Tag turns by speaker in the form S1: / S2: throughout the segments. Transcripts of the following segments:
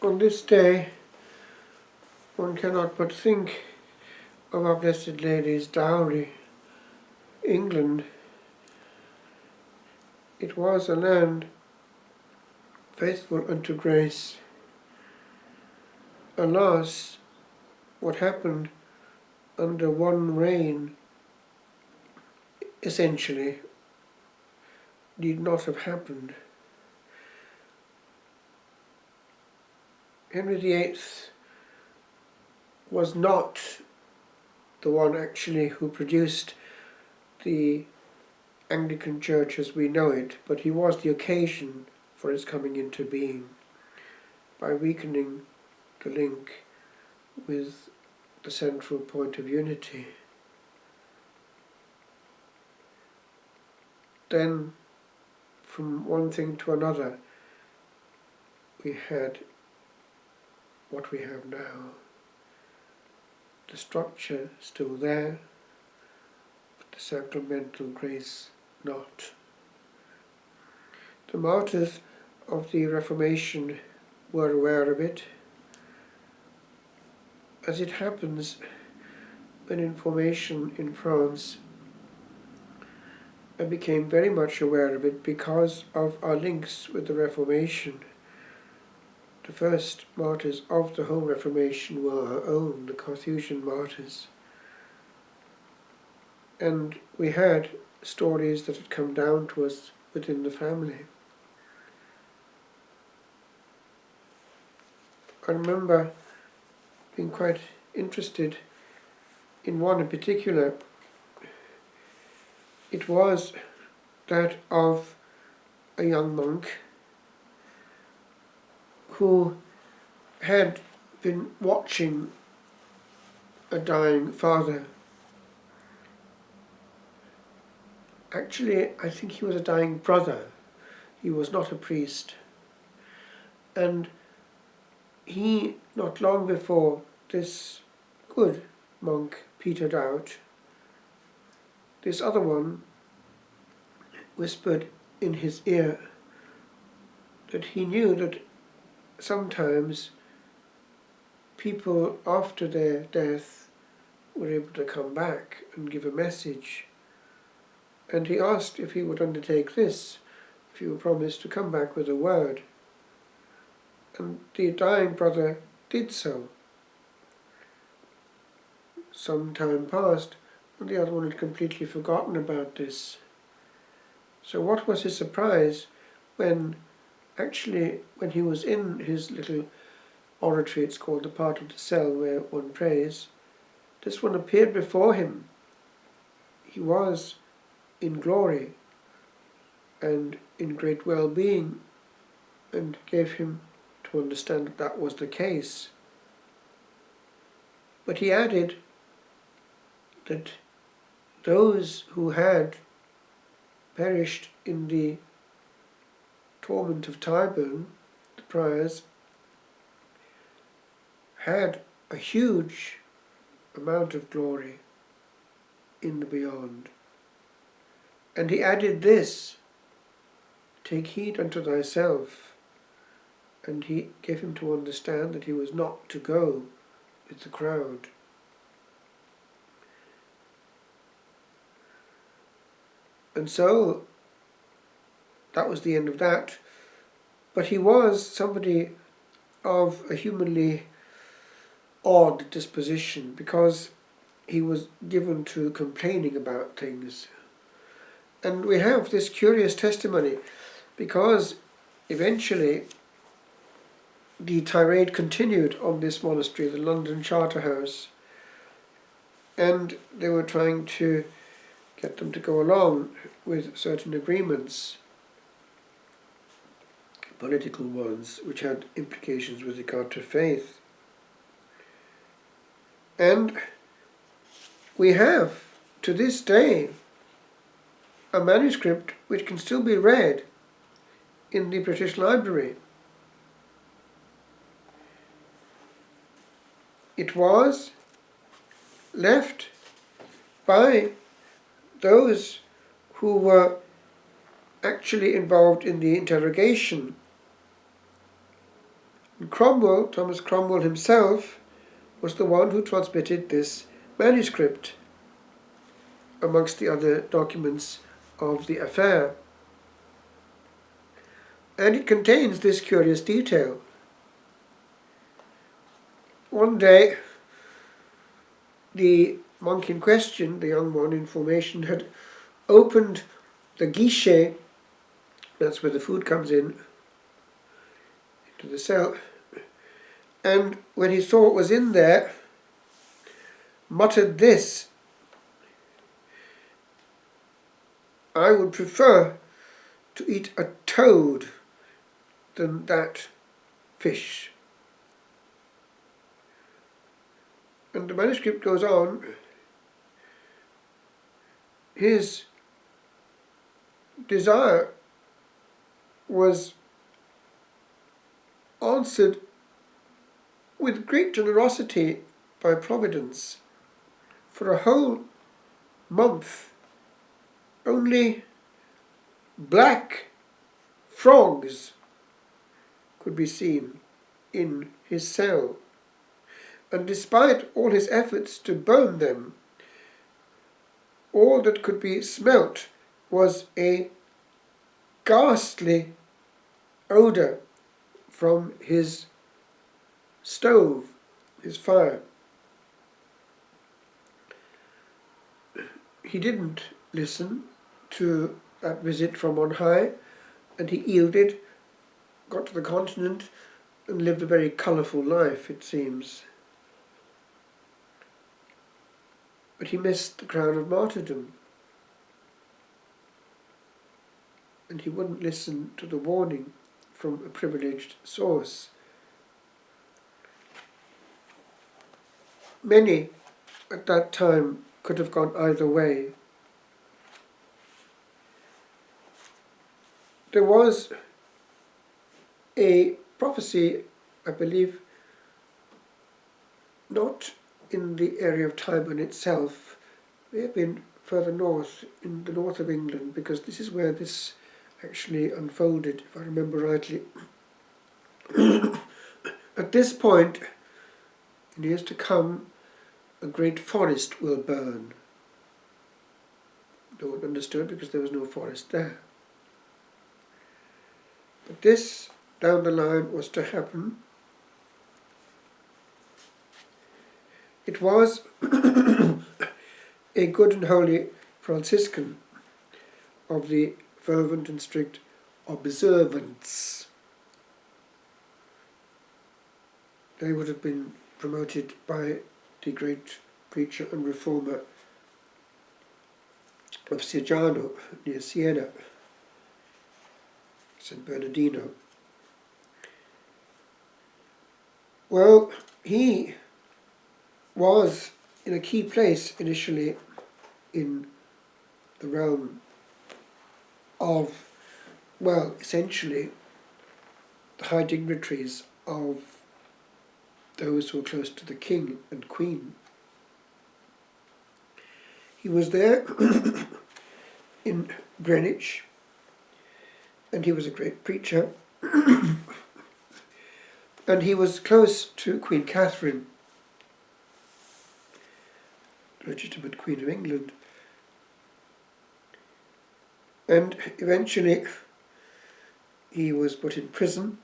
S1: On this day, one cannot but think of our Blessed Lady's dowry. England, it was a land faithful unto grace. Alas, what happened under one reign essentially need not have happened. Henry VIII was not the one actually who produced the Anglican Church as we know it, but he was the occasion for its coming into being by weakening the link with the central point of unity. Then, from one thing to another, we had what we have now. The structure still there, but the sacramental grace not. The martyrs of the Reformation were aware of it. As it happens, when in formation in France, I became very much aware of it because of our links with the Reformation. The first martyrs of the whole Reformation were our own, the Carthusian martyrs. And we had stories that had come down to us within the family. I remember being quite interested in one in particular. It was that of a young monk who had been watching a dying father. Actually, I think he was a dying brother. He was not a priest. And he, not long before this good monk petered out, this other one whispered in his ear that he knew that sometimes people after their death were able to come back and give a message. And he asked if he would undertake this, if he would promise to come back with a word. And the dying brother did so. Some time passed, and the other one had completely forgotten about this. So what was his surprise when he was in his little oratory, it's called the part of the cell where one prays, this one appeared before him. He was in glory and in great well-being, and gave him to understand that that was the case. But he added that those who had perished in the torment of Tyburn, the priors, had a huge amount of glory in the beyond. And he added this, take heed unto thyself. And he gave him to understand that he was not to go with the crowd. And so, that was the end of that. But he was somebody of a humanly odd disposition, because he was given to complaining about things. And we have this curious testimony, because eventually the tirade continued on this monastery, the London Charterhouse, and they were trying to get them to go along with certain agreements, political ones, which had implications with regard to faith. And we have, to this day, a manuscript which can still be read in the British Library. It was left by those who were actually involved in the interrogation And Thomas Cromwell himself, was the one who transmitted this manuscript amongst the other documents of the affair. And it contains this curious detail. One day, the monk in question, the young one in formation, had opened the guichet, that's where the food comes in, into the cell, and when he saw what was in there, muttered this: "I would prefer to eat a toad than that fish." And the manuscript goes on. His desire was answered with great generosity by Providence. For a whole month, only black frogs could be seen in his cell. And despite all his efforts to burn them, all that could be smelt was a ghastly odour from his stove, his fire. He didn't listen to that visit from on high, and he yielded, got to the continent, and lived a very colourful life, it seems. But he missed the crown of martyrdom. And he wouldn't listen to the warning from a privileged source. Many at that time could have gone either way. There was a prophecy, I believe, not in the area of Tyburn itself, may have been further north, in the north of England, because this is where this actually unfolded, if I remember rightly. At this point, in years to come, a great forest will burn. No one understood because there was no forest there. But this, down the line, was to happen. It was a good and holy Franciscan of the fervent and strict observance. They would have been promoted by the great preacher and reformer of Sigiano, near Siena, San Bernardino. Well, he was in a key place initially in the realm of, well, essentially the high dignitaries of those who were close to the king and queen. He was there in Greenwich, and he was a great preacher, and he was close to Queen Catherine, legitimate Queen of England. And eventually he was put in prison,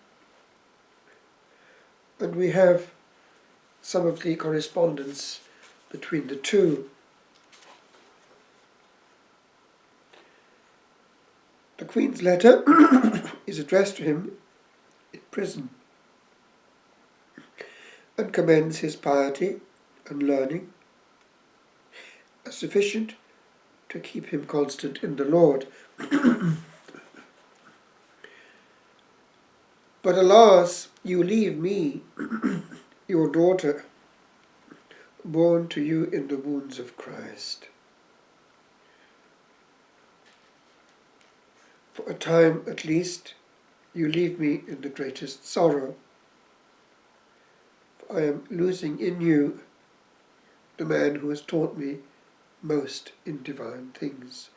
S1: and we have some of the correspondence between the two. The Queen's letter is addressed to him in prison and commends his piety and learning as sufficient to keep him constant in the Lord. But alas, you leave me, your daughter, born to you in the wounds of Christ. For a time at least, you leave me in the greatest sorrow. For I am losing in you the man who has taught me most in divine things,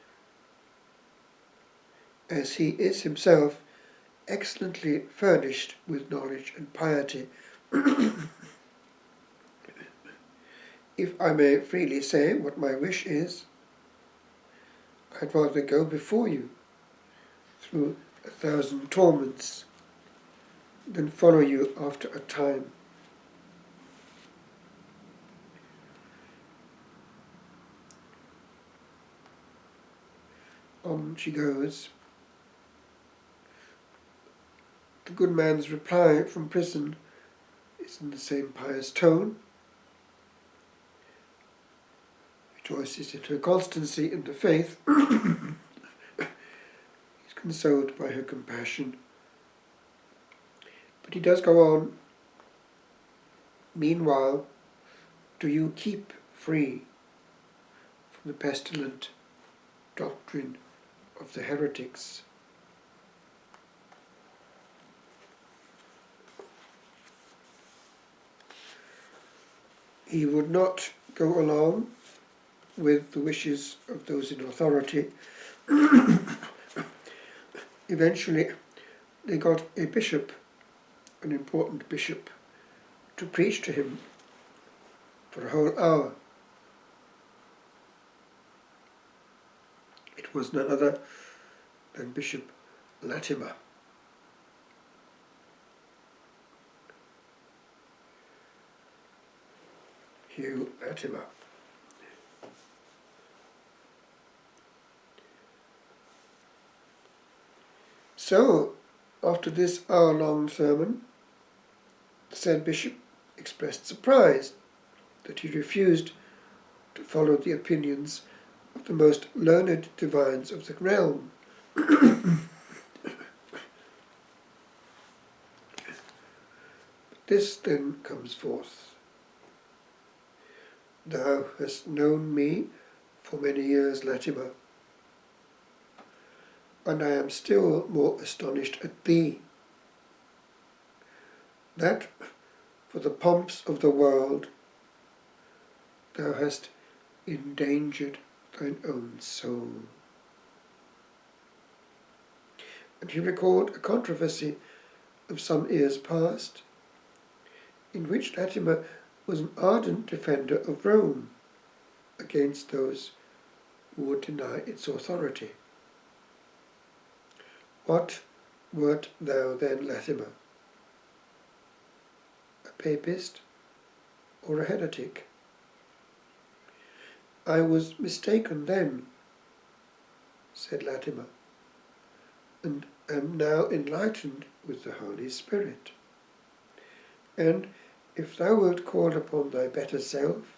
S1: as he is himself excellently furnished with knowledge and piety. If I may freely say what my wish is, I'd rather go before you through 1,000 torments than follow you after a time. On she goes. The good man's reply from prison is in the same pious tone. Rejoices in her constancy in the faith. He's consoled by her compassion. But he does go on. Meanwhile, do you keep free from the pestilent doctrine of the heretics. He would not go along with the wishes of those in authority. Eventually, they got a bishop, an important bishop, to preach to him for a whole hour. It was none other than Bishop Latimer. Hugh Latimer. So, after this hour-long sermon, the said bishop expressed surprise that he refused to follow the opinions of the most learned divines of the realm. This then comes forth. Thou hast known me for many years, Latimer, and I am still more astonished at thee, that for the pomps of the world thou hast endangered thine own soul. And he recalled a controversy of some years past, in which Latimer was an ardent defender of Rome against those who would deny its authority. What wert thou then, Latimer? A papist or a heretic? I was mistaken then, said Latimer, and am now enlightened with the Holy Spirit. And if thou wilt call upon thy better self,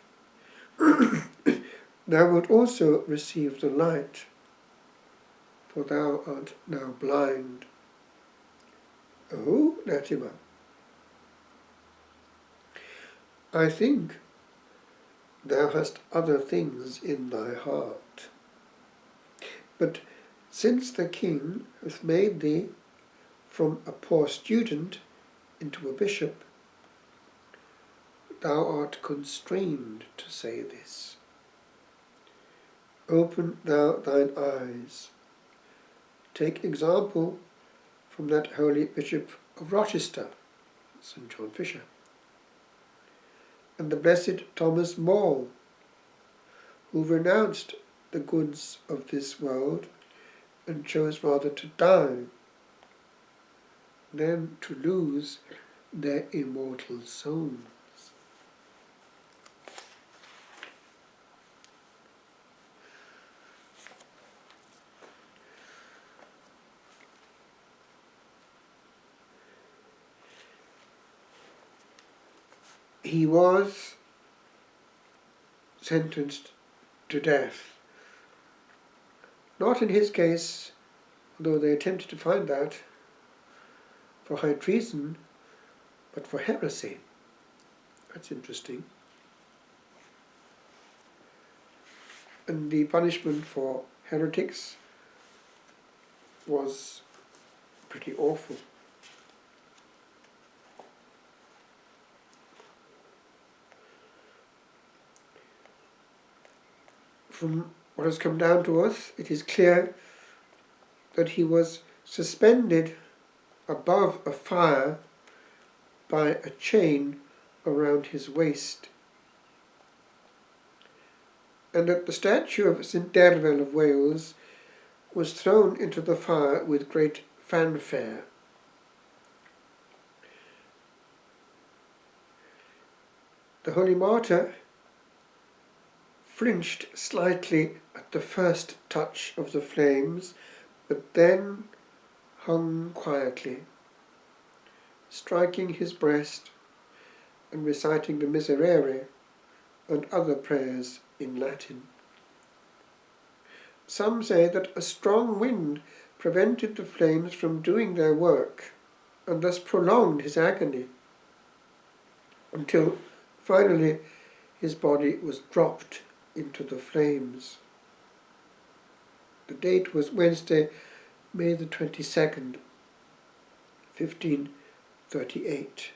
S1: thou wilt also receive the light, for thou art now blind. Oh, Latimer, I think thou hast other things in thy heart. But since the king hath made thee from a poor student into a bishop, thou art constrained to say this. Open thou thine eyes. Take example from that holy Bishop of Rochester, St. John Fisher, and the blessed Thomas More, who renounced the goods of this world and chose rather to die than to lose their immortal souls. He was sentenced to death. Not in his case, although they attempted to find that, for high treason, but for heresy. That's interesting. And the punishment for heretics was pretty awful. From what has come down to us, it is clear that he was suspended above a fire by a chain around his waist, and that the statue of St. Derfel of Wales was thrown into the fire with great fanfare. The holy martyr flinched slightly at the first touch of the flames, but then hung quietly, striking his breast and reciting the Miserere and other prayers in Latin. Some say that a strong wind prevented the flames from doing their work and thus prolonged his agony until finally his body was dropped into the flames. The date was Wednesday, May the 22nd, 1538.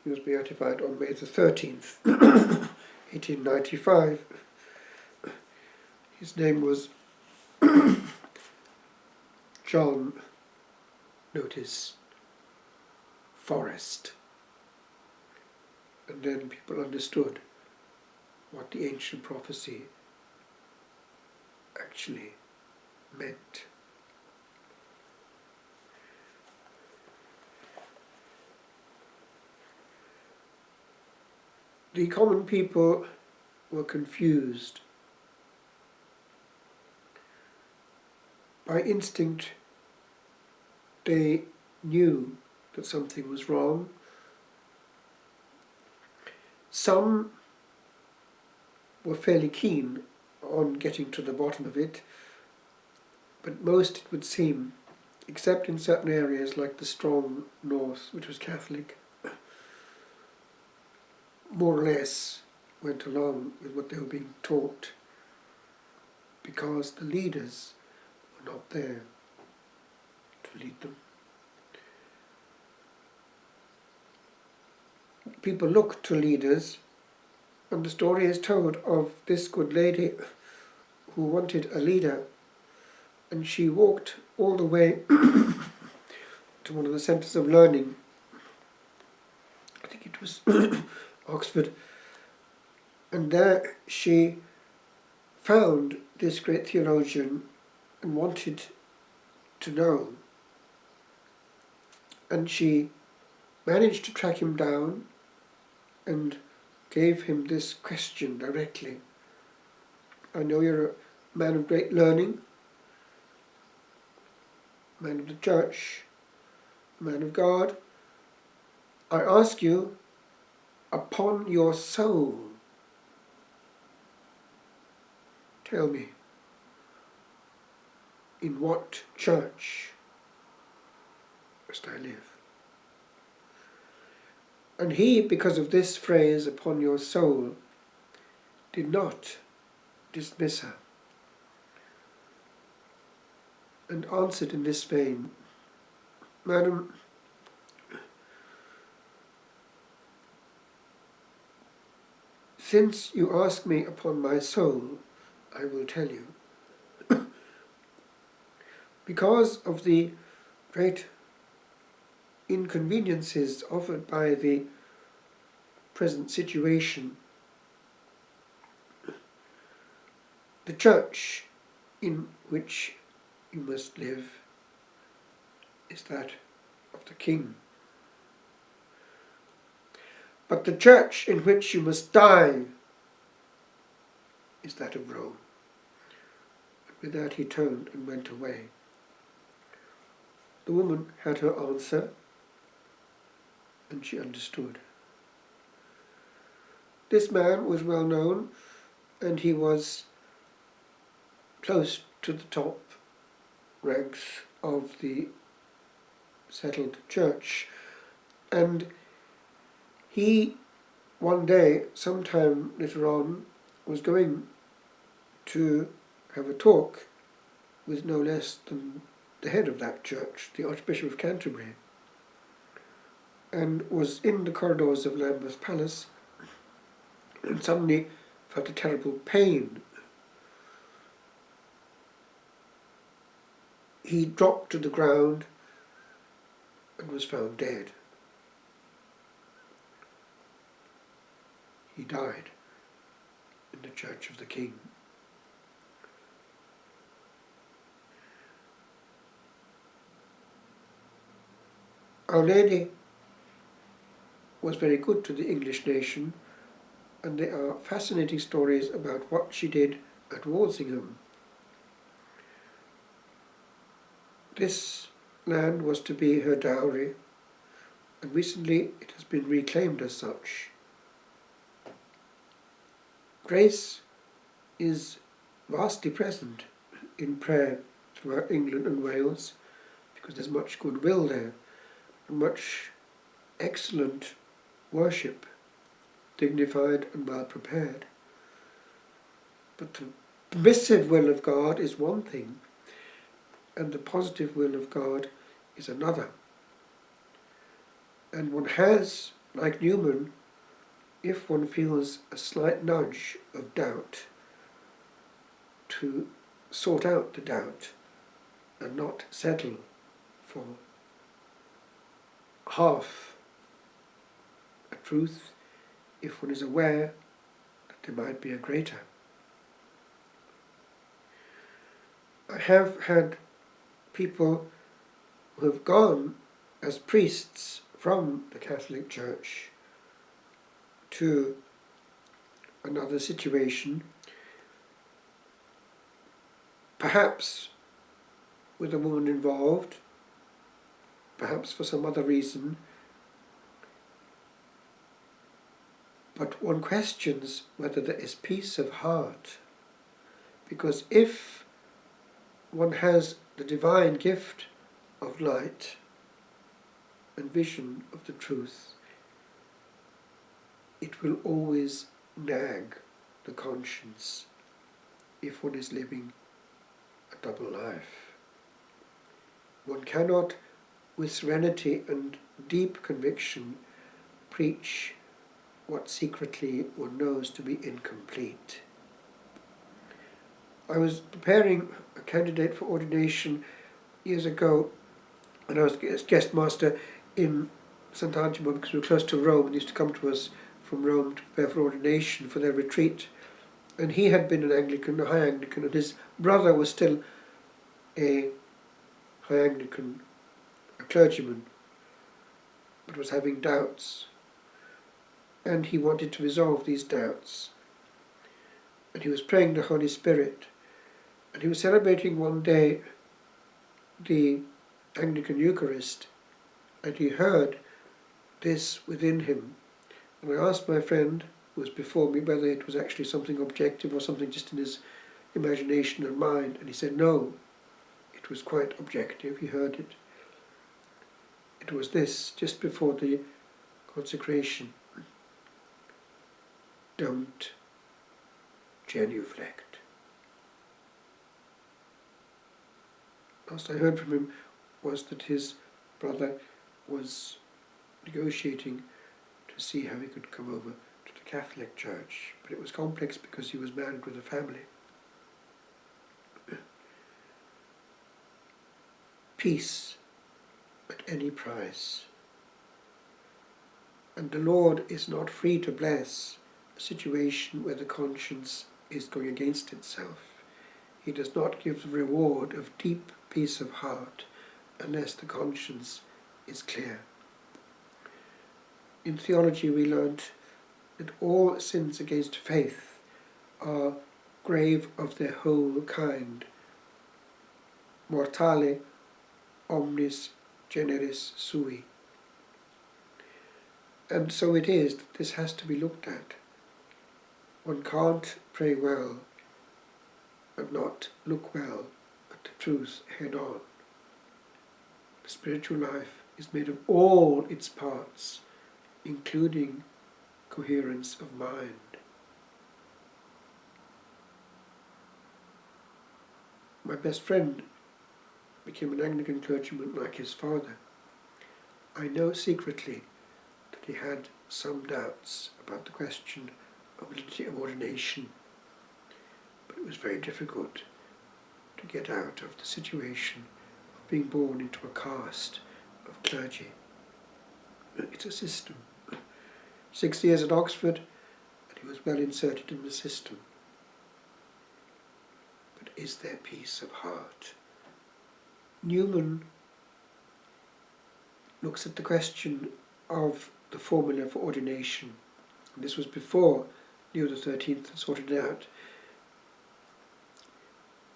S1: He was beatified on May the 13th, 1895. His name was John, notice, Forrest. And then people understood what the ancient prophecy actually meant. The common people were confused. By instinct, they knew that something was wrong. Some were fairly keen on getting to the bottom of it, but most, it would seem, except in certain areas like the strong north, which was Catholic, more or less went along with what they were being taught, because the leaders were not there to lead them. People look to leaders, and the story is told of this good lady who wanted a leader, and she walked all the way to one of the centres of learning. I think it was Oxford, and there she found this great theologian and wanted to know, and she managed to track him down and gave him this question directly. I know you're a man of great learning, a man of the church, a man of God. I ask you, upon your soul, tell me, in what church must I live? And he, because of this phrase, upon your soul, did not dismiss her, and answered in this vein, Madam, since you ask me upon my soul, I will tell you. Because of the great inconveniences offered by the present situation, the church in which you must live is that of the King. But the church in which you must die is that of Rome. And with that he turned and went away. The woman had her answer, and she understood. This man was well known, and he was close to the top ranks of the settled church, and he one day, sometime later on, was going to have a talk with no less than the head of that church, the Archbishop of Canterbury, and was in the corridors of Lambeth Palace and suddenly felt a terrible pain. He dropped to the ground and was found dead. He died in the Church of the King. Our Lady was very good to the English nation, and there are fascinating stories about what she did at Walsingham. This land was to be her dowry, and recently it has been reclaimed as such. Grace is vastly present in prayer throughout England and Wales, because there's much goodwill there, and much excellent worship, dignified and well prepared. But the permissive will of God is one thing, and the positive will of God is another. And one has, like Newman, if one feels a slight nudge of doubt, to sort out the doubt and not settle for half a truth if one is aware that there might be a greater. I have had people who have gone as priests from the Catholic Church to another situation, perhaps with a woman involved, perhaps for some other reason, but one questions whether there is peace of heart, because if one has the divine gift of light and vision of the truth, it will always nag the conscience if one is living a double life. One cannot, with serenity and deep conviction, preach what secretly one knows to be incomplete. I was preparing a candidate for ordination years ago, and I was guest master in St. Angelo because we were close to Rome, and used to come to us from Rome to prepare for ordination for their retreat. And he had been an Anglican, a high Anglican, and his brother was still a high Anglican, a clergyman, but was having doubts. And he wanted to resolve these doubts. And he was praying the Holy Spirit. And he was celebrating one day the Anglican Eucharist, and he heard this within him. And I asked my friend, who was before me, whether it was actually something objective or something just in his imagination and mind, and he said no, it was quite objective, he heard it. It was this, just before the consecration: don't genuflect. Last I heard from him was that his brother was negotiating to see how he could come over to the Catholic Church, but it was complex because he was married with a family. Peace at any price. And the Lord is not free to bless a situation where the conscience is going against itself. He does not give the reward of deep peace of heart unless the conscience is clear. In theology we learnt that all sins against faith are grave of their whole kind. Mortale omnis generis sui. And so it is that this has to be looked at. One can't pray well and not look well at the truth head on. The spiritual life is made of all its parts, including coherence of mind. My best friend became an Anglican clergyman like his father. I know secretly that he had some doubts about the question validity of ordination, but it was very difficult to get out of the situation of being born into a caste of clergy. It's a system. 6 years at Oxford, and he was well inserted in the system. But is there peace of heart? Newman looks at the question of the formula for ordination. And this was before Leo XIII had sorted it out.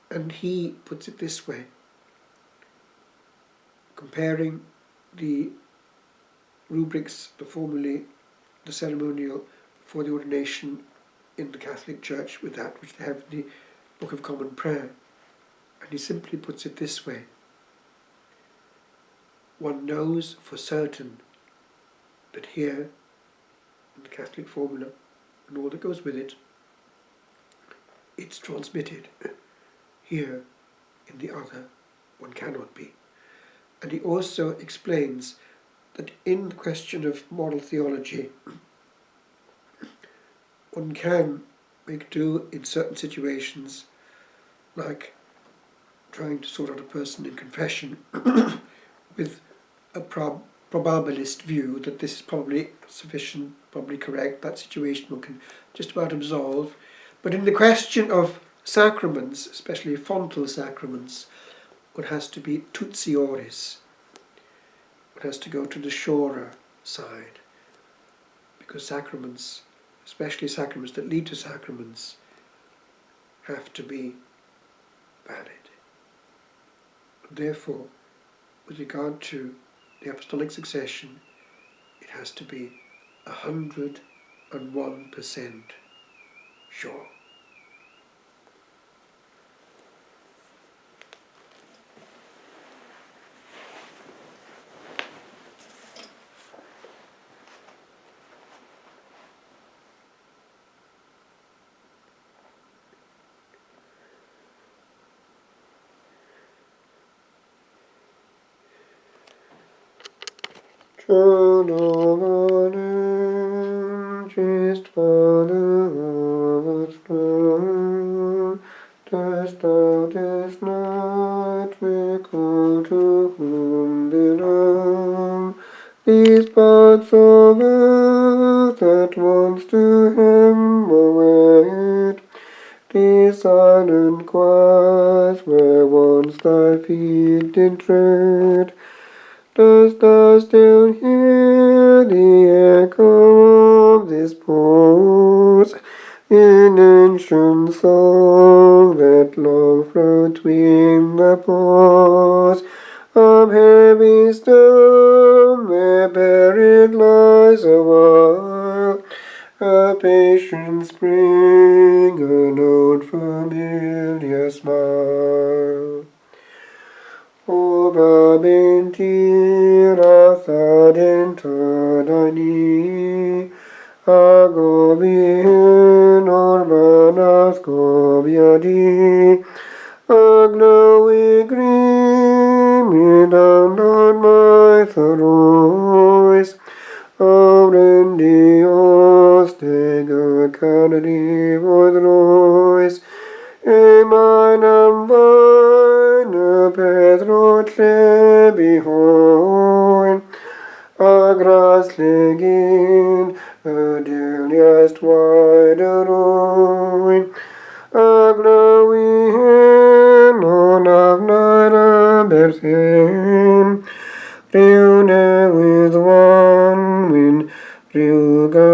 S1: And he puts it this way, comparing the rubrics, the formulae, the ceremonial for the ordination in the Catholic Church with that which they have in the Book of Common Prayer. And he simply puts it this way: one knows for certain that here, in the Catholic formula, and all that goes with it, it's transmitted. Here, in the other, one cannot be. And he also explains that in the question of moral theology, one can make do in certain situations, like trying to sort out a person in confession with a probabilist view that this is probably sufficient, probably correct, that situation one can just about absolve. But in the question of sacraments, especially fontal sacraments, one has to be tutsioris. One has to go to the surer side, because sacraments, especially sacraments that lead to sacraments, have to be valid. Therefore, with regard to the apostolic succession, it has to be 101% sure. Just dost thou this night recall to whom belong these parts of earth that once to him await, these silent choirs where once thy feet did tread? Dost thou still hear the echo of this pause in ancient song that long flowed tween the pause of heavy stone where buried lies a while a patient spring, an old familiar smile? Ova mentira thadenta dani, agobien orbanas gobiadi, agnoe grimid on my thorois, auren Dios tega canadi vodrois, e meinem Weine Pedro trebihoin, agras legin, adiliast wideroin, agloin on avnara berthin, reune with one wind, Ryuga